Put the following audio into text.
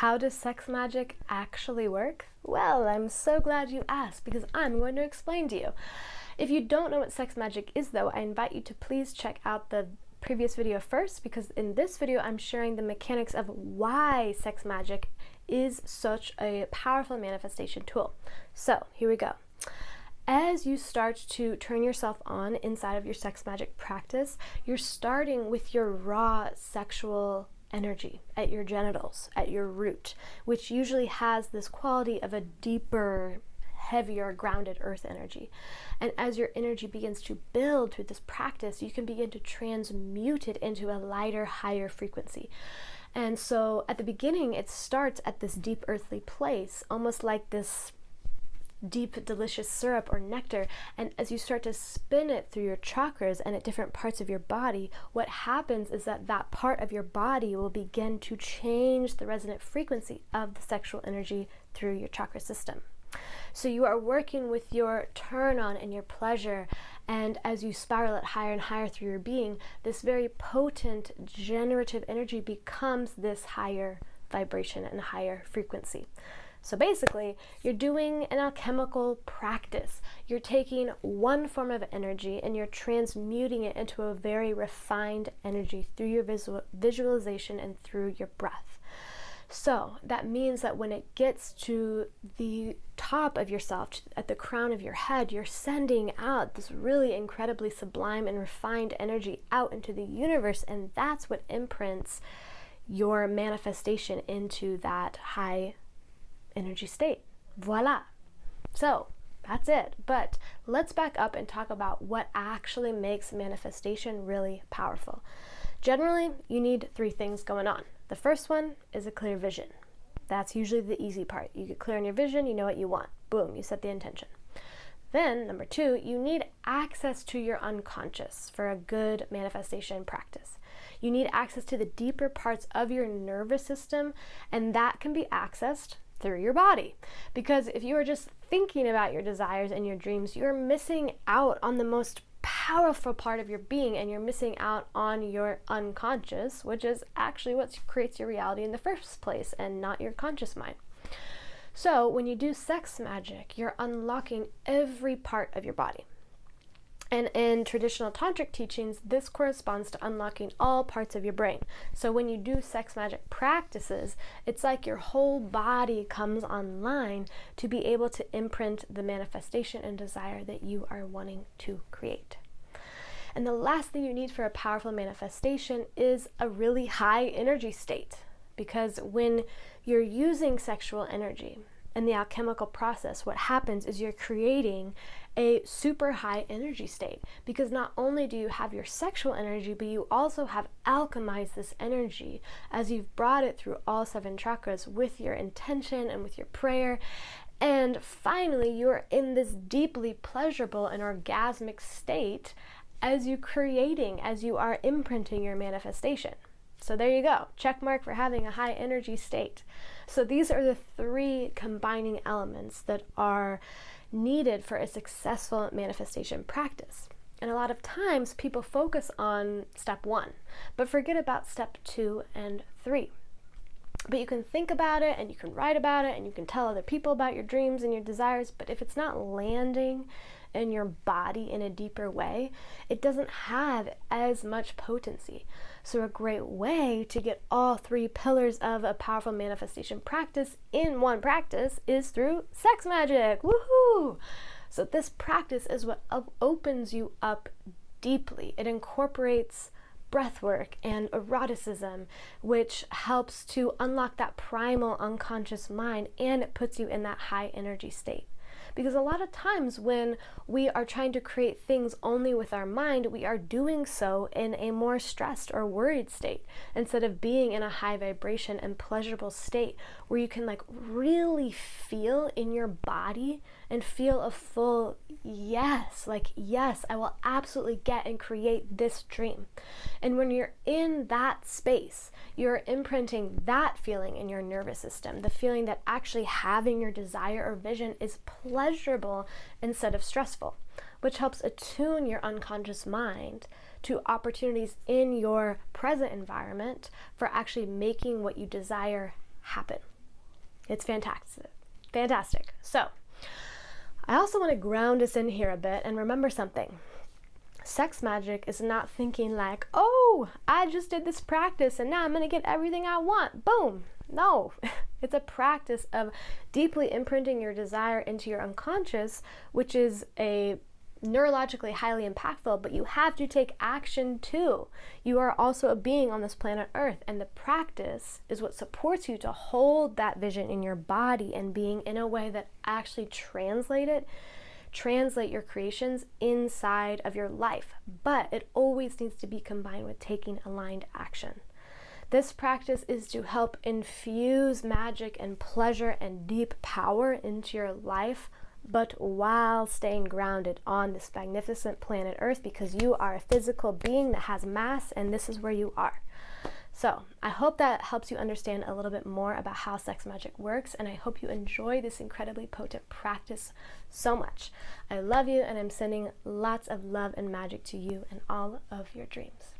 How does sex magic actually work? Well, I'm so glad you asked because I'm going to explain to you. If you don't know what sex magic is though, I invite you to please check out the previous video first, because in this video I'm sharing the mechanics of why sex magic is such a powerful manifestation tool. So here we go. As you start to turn yourself on inside of your sex magic practice, you're starting with your raw sexual energy at your genitals, at your root, which usually has this quality of a deeper, heavier, grounded earth energy. And as your energy begins to build through this practice, you can begin to transmute it into a lighter, higher frequency. And so at the beginning, it starts at this deep earthly place, almost like this deep, delicious syrup or nectar. And as you start to spin it through your chakras and at different parts of your body, what happens is that that part of your body will begin to change the resonant frequency of the sexual energy through your chakra system. So you are working with your turn on and your pleasure, and as you spiral it higher and higher through your being, this very potent generative energy becomes this higher vibration and higher frequency. So basically, you're doing an alchemical practice. You're taking one form of energy and you're transmuting it into a very refined energy through your visualization and through your breath. So that means that when it gets to the top of yourself, at the crown of your head, you're sending out this really incredibly sublime and refined energy out into the universe, and that's what imprints your manifestation into that high energy state. Voila. So that's it. But let's back up and talk about what actually makes manifestation really powerful. Generally, you need three things going on. The first one is a clear vision. That's usually the easy part. You get clear on your vision, you know what you want. Boom, you set the intention. Then, number two, you need access to your unconscious for a good manifestation practice. You need access to the deeper parts of your nervous system, and that can be accessed through your body. Because if you are just thinking about your desires and your dreams, you're missing out on the most powerful part of your being, and you're missing out on your unconscious, which is actually what creates your reality in the first place and not your conscious mind. So when you do sex magic, you're unlocking every part of your body. And in traditional tantric teachings, this corresponds to unlocking all parts of your brain. So when you do sex magic practices, it's like your whole body comes online to be able to imprint the manifestation and desire that you are wanting to create. And the last thing you need for a powerful manifestation is a really high energy state. Because when you're using sexual energy in the alchemical process, what happens is you're creating a super high energy state, because not only do you have your sexual energy, but you also have alchemized this energy as you've brought it through all 7 chakras with your intention and with your prayer. And finally, you're in this deeply pleasurable and orgasmic state as you are imprinting your manifestation. So there you go, check mark for having a high energy state. So these are the 3 combining elements that are needed for a successful manifestation practice. And a lot of times people focus on step 1, but forget about step 2 and 3. But you can think about it and you can write about it and you can tell other people about your dreams and your desires, but if it's not landing in your body in a deeper way, it doesn't have as much potency. So a great way to get all 3 pillars of a powerful manifestation practice in one practice is through sex magic. Woohoo! So this practice is what opens you up deeply. It incorporates breath work and eroticism, which helps to unlock that primal unconscious mind, and it puts you in that high energy state. Because a lot of times when we are trying to create things only with our mind, we are doing so in a more stressed or worried state, instead of being in a high vibration and pleasurable state where you can really feel in your body and feel a full yes, yes, I will absolutely get and create this dream. And when you're in that space, you're imprinting that feeling in your nervous system, the feeling that actually having your desire or vision is pleasurable instead of stressful, which helps attune your unconscious mind to opportunities in your present environment for actually making what you desire happen. It's fantastic. Fantastic. So, I also want to ground us in here a bit and remember something. Sex magic is not thinking like, oh, I just did this practice and now I'm going to get everything I want. Boom. No, it's a practice of deeply imprinting your desire into your unconscious, which is a neurologically highly impactful, but you have to take action too. You are also a being on this planet Earth, and the practice is what supports you to hold that vision in your body and being in a way that actually translate your creations inside of your life. But it always needs to be combined with taking aligned action. This practice is to help infuse magic and pleasure and deep power into your life, but while staying grounded on this magnificent planet Earth, because you are a physical being that has mass, and this is where you are. So I hope that helps you understand a little bit more about how sex magic works, and I hope you enjoy this incredibly potent practice so much. I love you, and I'm sending lots of love and magic to you and all of your dreams.